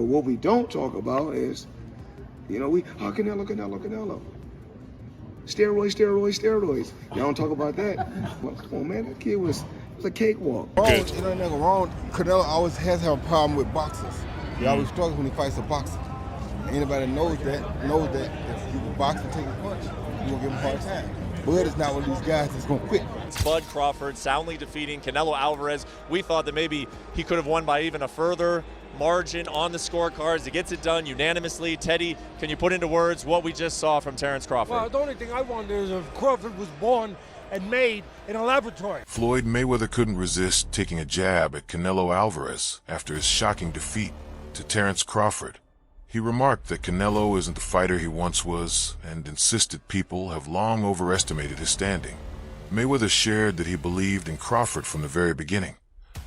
what we don't talk about is, Canelo. Steroids. Y'all don't talk about that. Well, come on, man, that kid was a cakewalk. Wrong. Canelo always has had a problem with boxers. He always struggles when he fights a boxer. Anybody knows that if you can box and take a punch, you're going to give him a hard time. Bud is not one of these guys that's going to quit. Bud Crawford soundly defeating Canelo Alvarez. We thought that maybe he could have won by even a further margin on the scorecards. He gets it done unanimously. Teddy, can you put into words what we just saw from Terence Crawford? Well, the only thing I wonder is if Crawford was born and made in a laboratory. Floyd Mayweather couldn't resist taking a jab at Canelo Alvarez after his shocking defeat to Terence Crawford. He remarked that Canelo isn't the fighter he once was and insisted people have long overestimated his standing. Mayweather shared that he believed in Crawford from the very beginning,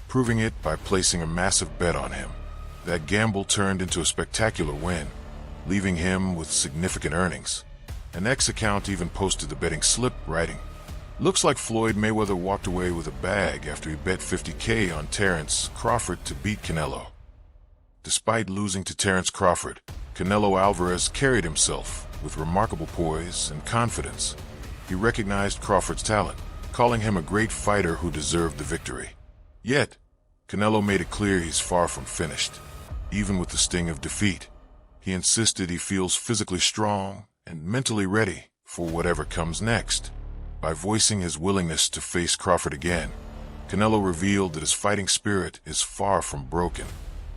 proving it by placing a massive bet on him. That gamble turned into a spectacular win, leaving him with significant earnings. An X account even posted the betting slip, writing, "Looks like Floyd Mayweather walked away with a bag after he bet $50K on Terence Crawford to beat Canelo." Despite losing to Terence Crawford, Canelo Alvarez carried himself with remarkable poise and confidence. He recognized Crawford's talent, calling him a great fighter who deserved the victory. Yet, Canelo made it clear he's far from finished. Even with the sting of defeat, he insisted he feels physically strong and mentally ready for whatever comes next. By voicing his willingness to face Crawford again, Canelo revealed that his fighting spirit is far from broken.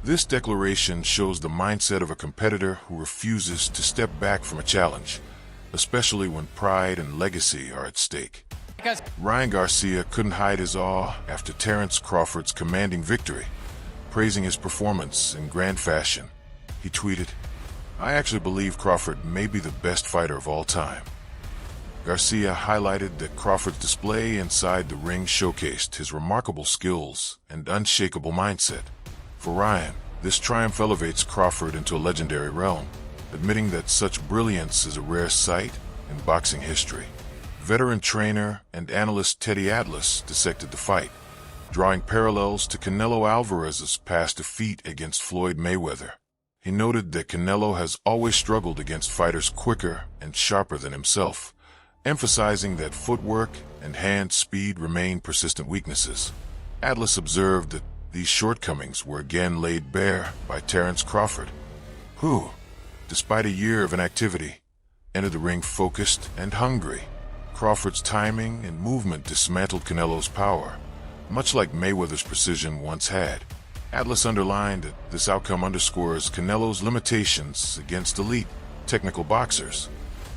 This declaration shows the mindset of a competitor who refuses to step back from a challenge, especially when pride and legacy are at stake. Ryan Garcia couldn't hide his awe after Terence Crawford's commanding victory, praising his performance in grand fashion. He tweeted, "I actually believe Crawford may be the best fighter of all time." Garcia highlighted that Crawford's display inside the ring showcased his remarkable skills and unshakable mindset. For Ryan, this triumph elevates Crawford into a legendary realm, admitting that such brilliance is a rare sight in boxing history. Veteran trainer and analyst Teddy Atlas dissected the fight, drawing parallels to Canelo Alvarez's past defeat against Floyd Mayweather. He noted that Canelo has always struggled against fighters quicker and sharper than himself, emphasizing that footwork and hand speed remain persistent weaknesses. Atlas observed that these shortcomings were again laid bare by Terence Crawford, who, despite a year of inactivity, entered the ring focused and hungry. Crawford's timing and movement dismantled Canelo's power, much like Mayweather's precision once had. Atlas underlined that this outcome underscores Canelo's limitations against elite, technical boxers.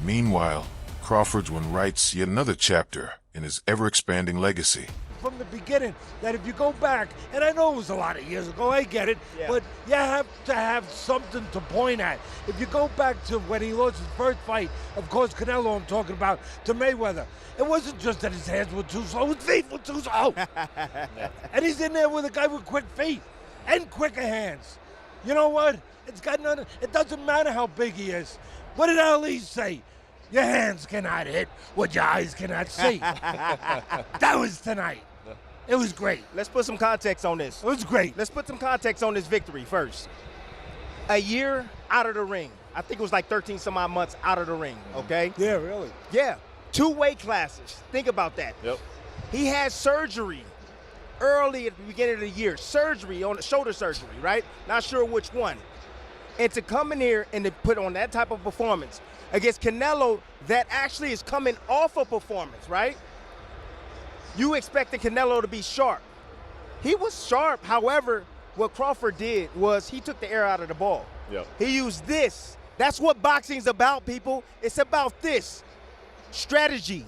Meanwhile, Crawford's win writes yet another chapter in his ever-expanding legacy. From the beginning, that if you go back, and I know it was a lot of years ago, I get it, but you have to have something to point at. If you go back to when he lost his first fight, of course, Canelo I'm talking about, to Mayweather, it wasn't just that his hands were too slow, his feet were too slow. And he's in there with a guy with quick feet and quicker hands. You know what? It doesn't matter how big he is. What did Ali say? Your hands cannot hit what your eyes cannot see. That was tonight. It was great. Let's put some context on this. It was great. Let's put some context on this victory first. A year out of the ring. I think it was like 13 some odd months out of the ring, okay? Yeah, really? Yeah. 2 weight classes. Think about that. Yep. He had surgery early at the beginning of the year. Surgery, on shoulder surgery, right? Not sure which one. And to come in here and to put on that type of performance against Canelo that actually is coming off a performance, right? You expected Canelo to be sharp. He was sharp. However, what Crawford did was he took the air out of the ball. Yep. He used this. That's what boxing's about, people. It's about this. Strategy.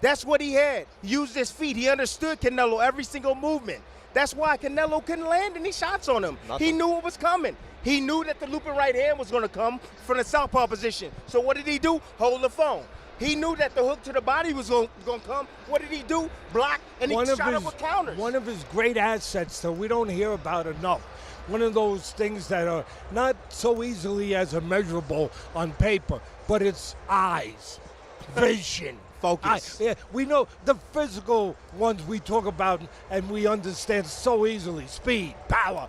That's what he had. He used his feet. He understood Canelo every single movement. That's why Canelo couldn't land any shots on him. He knew what was coming. He knew that the looping right hand was going to come from the southpaw position. So what did he do? Hold the phone. He knew that the hook to the body was going to come. What did he do? Block, and he shot up with counters. One of his great assets that we don't hear about enough. One of those things that are not so easily as immeasurable on paper, but it's eyes, vision, focus. Yeah, we know the physical ones we talk about and we understand so easily. Speed, power,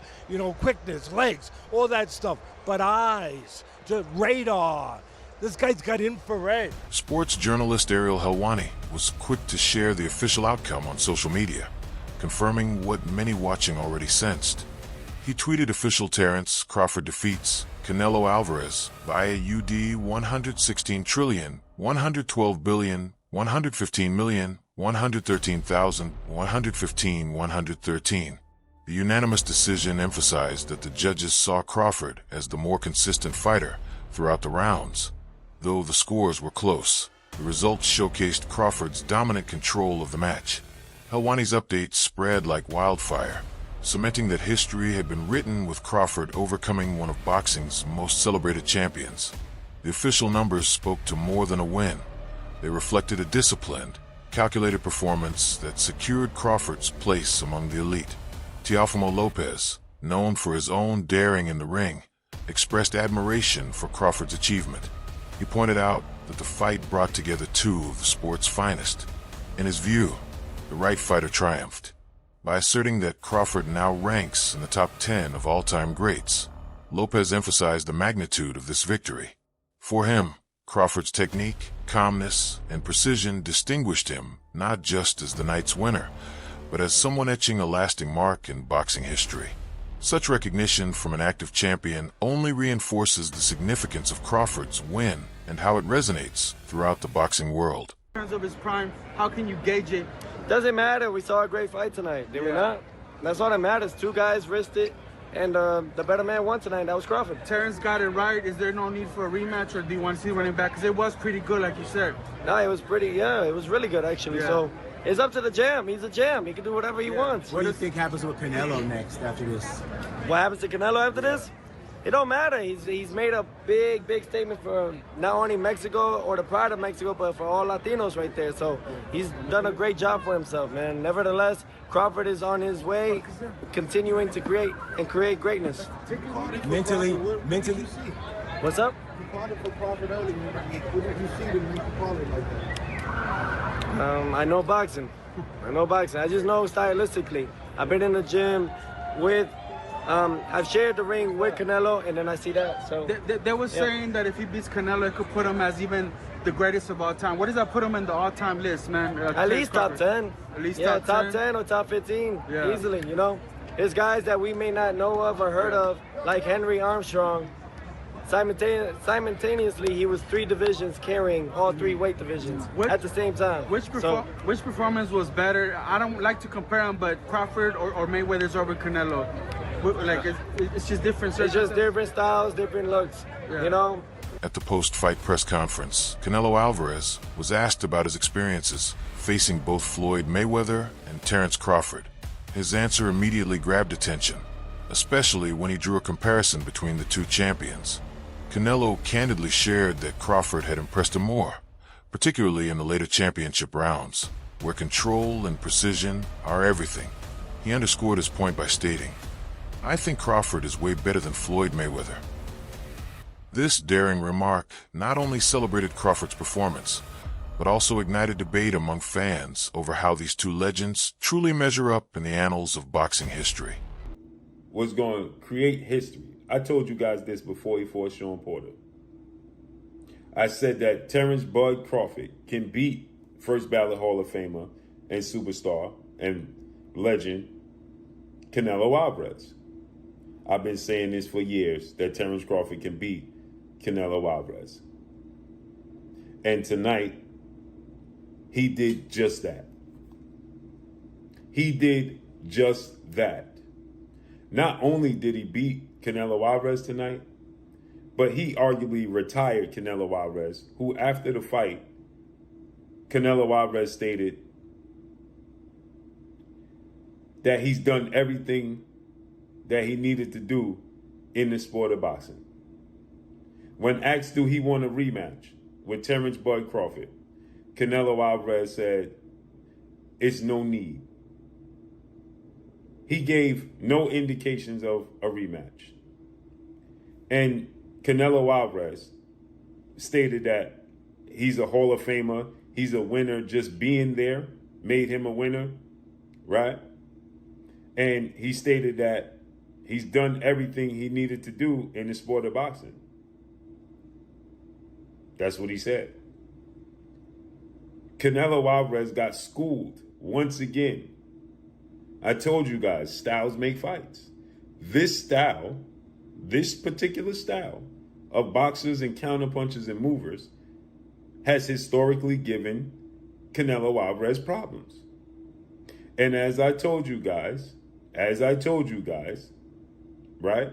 quickness, legs, all that stuff. But eyes, just radar. This guy's got infrared. Sports journalist Ariel Helwani was quick to share the official outcome on social media, confirming what many watching already sensed. He tweeted official Terence Crawford defeats Canelo Alvarez via UD 116,112,115,113,115,113. The unanimous decision emphasized that the judges saw Crawford as the more consistent fighter throughout the rounds. Though the scores were close, the results showcased Crawford's dominant control of the match. Helwani's update spread like wildfire, cementing that history had been written with Crawford overcoming one of boxing's most celebrated champions. The official numbers spoke to more than a win. They reflected a disciplined, calculated performance that secured Crawford's place among the elite. Teofimo Lopez, known for his own daring in the ring, expressed admiration for Crawford's achievement. He pointed out that the fight brought together two of the sport's finest. In his view, the right fighter triumphed. By asserting that Crawford now ranks in the top 10 of all-time greats, Lopez emphasized the magnitude of this victory. For him, Crawford's technique, calmness, and precision distinguished him not just as the night's winner, but as someone etching a lasting mark in boxing history. Such recognition from an active champion only reinforces the significance of Crawford's win and how it resonates throughout the boxing world. In terms of his prime, how can you gauge it? Doesn't matter. We saw a great fight tonight, did we not? That's all that matters. Two guys risked it, and the better man won tonight. That was Crawford. Terence got it right. Is there no need for a rematch, or do you want to see running back? Because it was pretty good, like you said. No, it was it was really good, actually. Yeah. So it's up to the jam. He's a jam. He can do whatever he wants. What do you think happens with Canelo next after this? What happens to Canelo after this? It don't matter. He's made a big statement for not only Mexico or the pride of Mexico, but for all Latinos right there. So he's done a great job for himself, man. Nevertheless, Crawford is on his way, continuing to create greatness. Mentally. What's up? You called it for Crawford earlier. What did you see to make you call it like that? I know boxing. I just know stylistically. I've been in the gym with. I've shared the ring with Canelo, and then I see that. So They were saying that if he beats Canelo, it could put him as even the greatest of all time. What does that put him in the all-time list, man? At least top 10. At least top 10. top 10 or top 15, Yeah. easily, There's guys that we may not know of or heard of, like Henry Armstrong. Simultaneously, he was 3 divisions carrying all 3 weight divisions at the same time. Which performance was better? I don't like to compare them, but Crawford or Mayweather's over Canelo. Like it's just different. It's just different styles, different looks, At the post-fight press conference, Canelo Alvarez was asked about his experiences facing both Floyd Mayweather and Terence Crawford. His answer immediately grabbed attention, especially when he drew a comparison between the two champions. Canelo candidly shared that Crawford had impressed him more, particularly in the later championship rounds, where control and precision are everything. He underscored his point by stating, "I think Crawford is way better than Floyd Mayweather." This daring remark not only celebrated Crawford's performance, but also ignited debate among fans over how these two legends truly measure up in the annals of boxing history. Was going to create history. I told you guys this before he fought Sean Porter. I said that Terence Bud Crawford can beat first ballot Hall of Famer and superstar and legend Canelo Alvarez. I've been saying this for years, that Terence Crawford can beat Canelo Alvarez. And tonight, he did just that. He did just that. Not only did he beat Canelo Alvarez tonight, but he arguably retired Canelo Alvarez, who after the fight, Canelo Alvarez stated that he's done everything that he needed to do in the sport of boxing. When asked do he want a rematch with Terence Bud Crawford, Canelo Alvarez said, "It's no need." He gave no indications of a rematch. And Canelo Alvarez stated that he's a Hall of Famer, he's a winner. Just being there made him a winner, right? And he stated that he's done everything he needed to do in the sport of boxing. That's what he said. Canelo Alvarez got schooled once again. I told you guys, styles make fights. This style, this particular style of boxers and counterpunchers and movers has historically given Canelo Alvarez problems. And as I told you guys, right?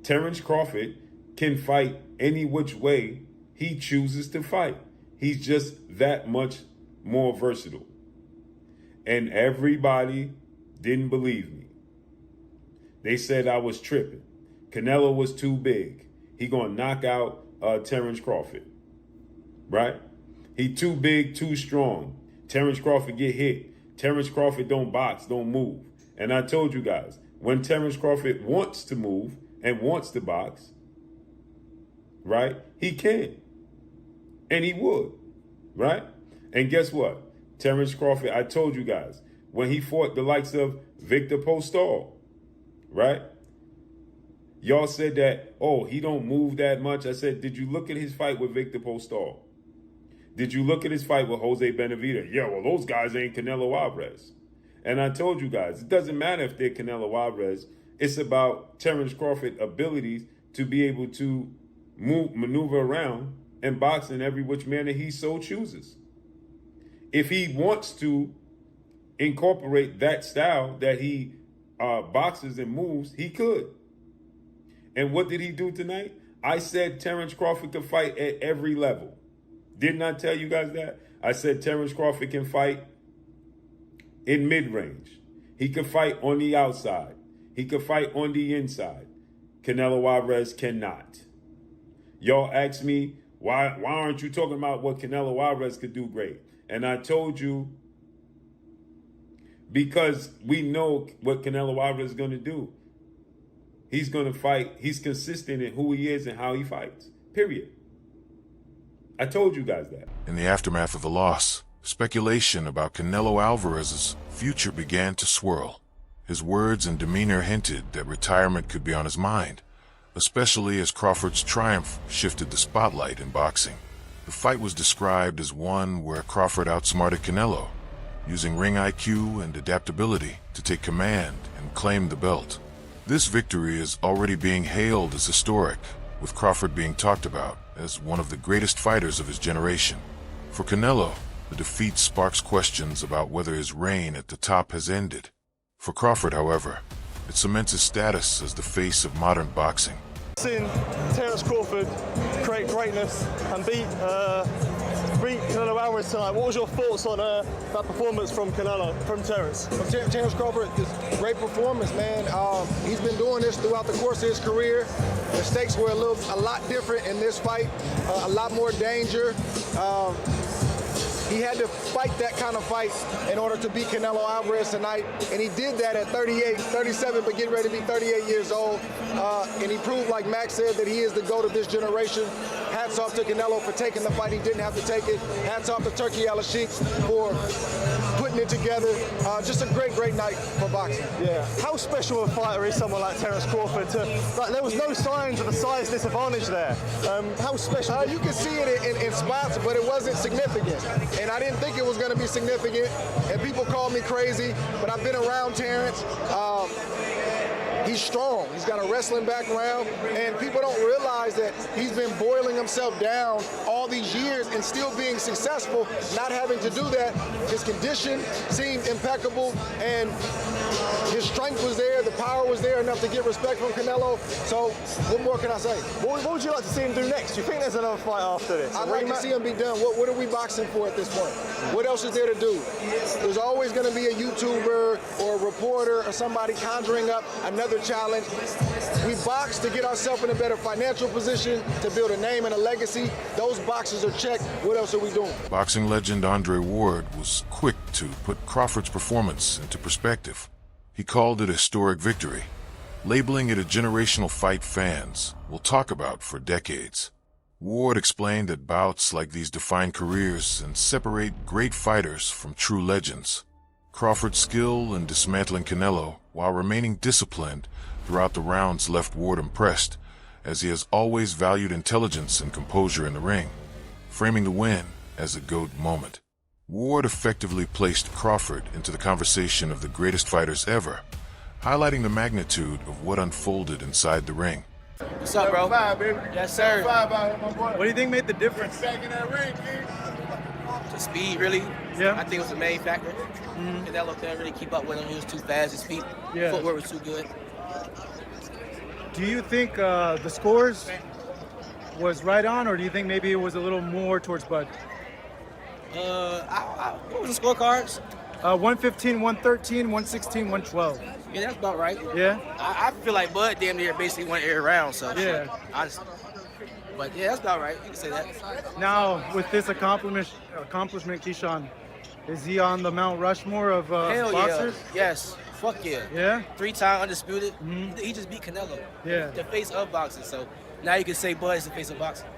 Terence Crawford can fight any which way he chooses to fight. He's just that much more versatile. And everybody didn't believe me. They said I was tripping. Canelo was too big. He gonna knock out Terence Crawford, right? He too big, too strong. Terence Crawford get hit. Terence Crawford don't box, don't move. And I told you guys, when Terence Crawford wants to move and wants to box, right, he can. And he would, right? And guess what? Terence Crawford, I told you guys, when he fought the likes of Victor Postol, right? Y'all said that, oh, he don't move that much. I said, did you look at his fight with Victor Postol? Did you look at his fight with Jose Benavidez? Yeah, well, those guys ain't Canelo Alvarez. And I told you guys, it doesn't matter if they're Canelo Alvarez. It's about Terence Crawford's abilities to be able to maneuver around and box in every which manner he so chooses. If he wants to incorporate that style that he boxes and moves, he could. And what did he do tonight? I said Terence Crawford could fight at every level. Didn't I tell you guys that? I said Terence Crawford can fight in mid-range. He could fight on the outside. He could fight on the inside. Canelo Alvarez cannot. Y'all asked me, why aren't you talking about what Canelo Alvarez could do great? And I told you, because we know what Canelo Alvarez is going to do. He's going to fight. He's consistent in who he is and how he fights. Period. I told you guys that. In the aftermath of the loss, speculation about Canelo Alvarez's future began to swirl. His words and demeanor hinted that retirement could be on his mind, especially as Crawford's triumph shifted the spotlight in boxing. The fight was described as one where Crawford outsmarted Canelo, using ring IQ and adaptability to take command and claim the belt. This victory is already being hailed as historic, with Crawford being talked about as one of the greatest fighters of his generation. For Canelo, the defeat sparks questions about whether his reign at the top has ended. For Crawford, however, it cements his status as the face of modern boxing. Seeing Terence Crawford create greatness and beat Canelo Alvarez tonight, what was your thoughts on that performance from Terence? Terence Crawford is a great performance, man. He's been doing this throughout the course of his career. The stakes were a lot different in this fight, a lot more danger. He had to fight that kind of fight in order to beat Canelo Alvarez tonight, and he did that at 37, but getting ready to be 38 years old. And he proved, like Max said, that he is the GOAT of this generation. Hats off to Canelo for taking the fight. He didn't have to take it. Hats off to Turkey Al-Sheikh for putting it together. Just a great night for boxing. Yeah. How special a fighter is someone like Terence Crawford? There was no signs of a size disadvantage there. How special? You can see it in spots, but it wasn't significant. And I didn't think it was going to be significant. And people call me crazy, but I've been around Terence. He's strong. He's got a wrestling background, and people don't realize that he's been boiling himself down all these years and still being successful, not having to do that. His condition seemed impeccable, and his strength was there, the power was there enough to get respect from Canelo. So what more can I say? What would you like to see him do next? Do you think there's another fight after this? I'd like to see him be done. What are we boxing for at this point? What else is there to do? There's always going to be a YouTuber or a reporter or somebody conjuring up another challenge. We box to get ourselves in a better financial position, to build a name and a legacy. Those boxes are checked. What else are we doing? Boxing legend Andre Ward was quick to put Crawford's performance into perspective. He called it a historic victory, labeling it a generational fight fans will talk about for decades. Ward explained that bouts like these define careers and separate great fighters from true legends. Crawford's skill in dismantling Canelo while remaining disciplined throughout the rounds left Ward impressed, as he has always valued intelligence and composure in the ring, framing the win as a GOAT moment. Ward effectively placed Crawford into the conversation of the greatest fighters ever, highlighting the magnitude of what unfolded inside the ring. What's up, bro? Yes, sir. What do you think made the difference? The speed, really. Yeah. I think it was the main factor. Canelo couldn't really keep up with him. He was too fast. His feet, Yeah. footwork was too good. Do you think the scores was right on, or do you think maybe it was a little more towards Bud? What was the scorecards? 115, 113, 116, 112. Yeah, that's about right. Yeah? I feel like Bud damn near basically won every round, so. Yeah. But yeah, that's about right. You can say that. Now, with this accomplishment, Keyshawn, is he on the Mount Rushmore of Hell boxers? yeah. Yes. Fuck yeah. Yeah? 3-time undisputed. He just beat Canelo. Yeah. The face of boxing. So now you can say Bud is the face of boxing.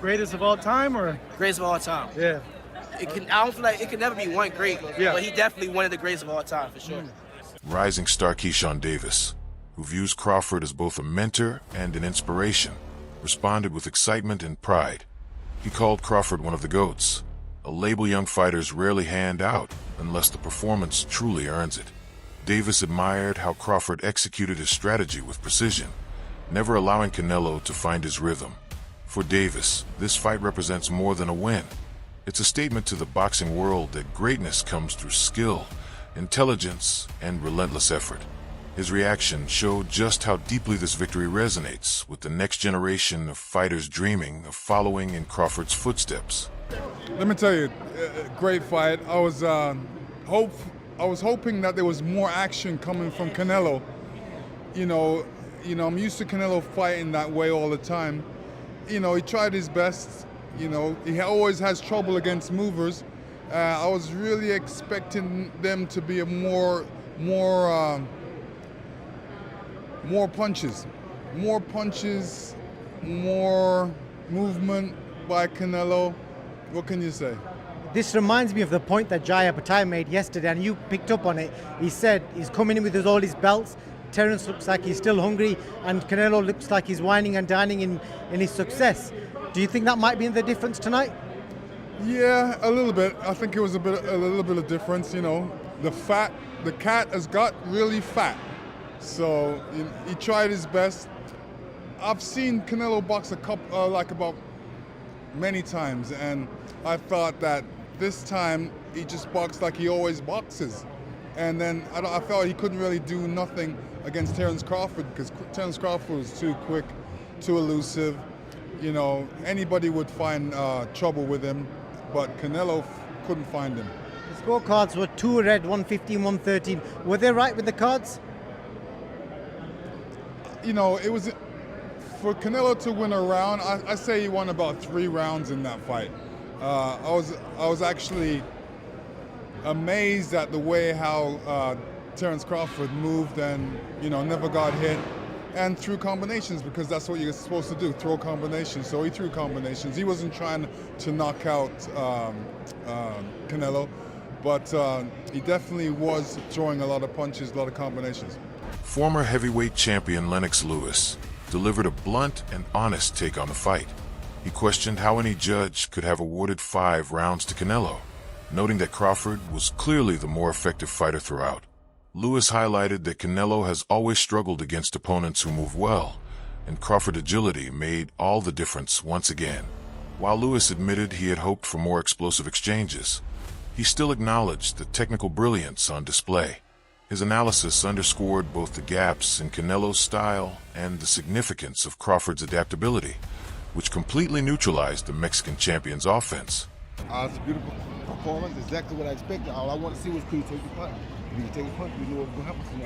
Greatest of all time, or? Greatest of all time. Yeah. I don't feel like it can never be one great, Yeah. but he definitely one of the greatest of all time, for sure. Rising star Keyshawn Davis, who views Crawford as both a mentor and an inspiration, responded with excitement and pride. He called Crawford one of the GOATs, a label young fighters rarely hand out unless the performance truly earns it. Davis admired how Crawford executed his strategy with precision, never allowing Canelo to find his rhythm. For Davis, this fight represents more than a win. It's a statement to the boxing world that greatness comes through skill, intelligence, and relentless effort. His reaction showed just how deeply this victory resonates with the next generation of fighters dreaming of following in Crawford's footsteps. Let me tell you, great fight. I was hoping that there was more action coming from Canelo. You know, I'm used to Canelo fighting that way all the time. He tried his best. He always has trouble against movers. I was really expecting them to be more punches, more movement by Canelo. What can you say? This reminds me of the point that Jaya Patai made yesterday, and you picked up on it. He said he's coming in with all his belts. Terence looks like he's still hungry, and Canelo looks like he's whining and dining in his success. Do you think that might be the difference tonight? Yeah, a little bit. I think it was a little bit of difference. The cat has got really fat, so he tried his best. I've seen Canelo box about many times, and I thought that this time he just boxed like he always boxes. And then I felt he couldn't really do nothing against Terence Crawford because Terence Crawford was too quick, too elusive. Anybody would find trouble with him, but Canelo couldn't find him. The scorecards were 2 red, 115, 113. Were they right with the cards? It was for Canelo to win a round. I say he won about 3 rounds in that fight. I was actually amazed at the way how Terence Crawford moved and never got hit, and threw combinations, because that's what you're supposed to do, throw combinations. So he threw combinations. He wasn't trying to knock out Canelo, but he definitely was throwing a lot of punches, a lot of combinations. Former heavyweight champion Lennox Lewis delivered a blunt and honest take on the fight. He questioned how any judge could have awarded 5 rounds to Canelo, noting that Crawford was clearly the more effective fighter throughout. Lewis highlighted that Canelo has always struggled against opponents who move well, and Crawford's agility made all the difference once again. While Lewis admitted he had hoped for more explosive exchanges, he still acknowledged the technical brilliance on display. His analysis underscored both the gaps in Canelo's style and the significance of Crawford's adaptability, which completely neutralized the Mexican champion's offense. It's a beautiful performance, exactly what I expected. All I want to see was Creed take the punch. If he could take a punch, we knew what was going to happen from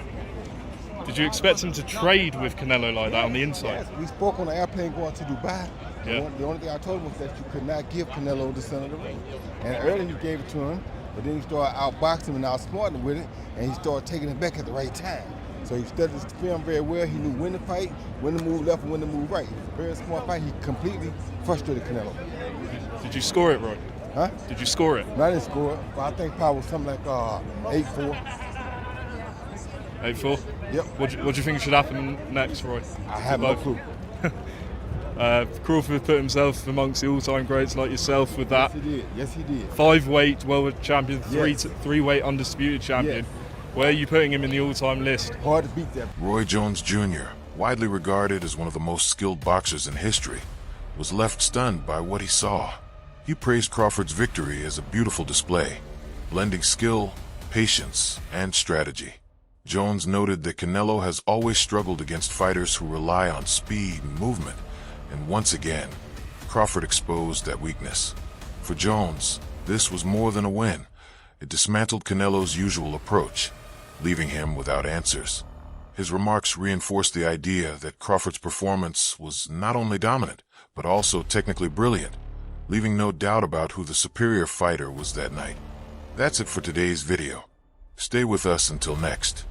that. Did you expect him to trade with Canelo like that on the inside? Yes, we spoke on the airplane going to Dubai. Yeah. The only thing I told him was that you could not give Canelo the center of the ring. And earlier you gave it to him, but then you started outboxing him and outsmarting him with it, and he started taking it back at the right time. So he studied his film very well. He knew when to fight, when to move left and when to move right. Very smart fight. He completely frustrated Canelo. Did you score it, Roy? Huh? Did you score it? No, I didn't score it, but I think probably something like 8-4. 8-4? Yep. What do you think should happen next, Roy? I have no clue. Crawford put himself amongst the all-time greats like yourself with that. Yes, he did. Yes, he did. 5-weight world champion, Yes. three-weight undisputed champion. Yes. Where are you putting him in the all-time list? Hard to beat that. Roy Jones Jr., widely regarded as one of the most skilled boxers in history, was left stunned by what he saw. He praised Crawford's victory as a beautiful display, blending skill, patience, and strategy. Jones noted that Canelo has always struggled against fighters who rely on speed and movement, and once again, Crawford exposed that weakness. For Jones, this was more than a win. It dismantled Canelo's usual approach, leaving him without answers. His remarks reinforced the idea that Crawford's performance was not only dominant, but also technically brilliant, leaving no doubt about who the superior fighter was that night. That's it for today's video. Stay with us until next.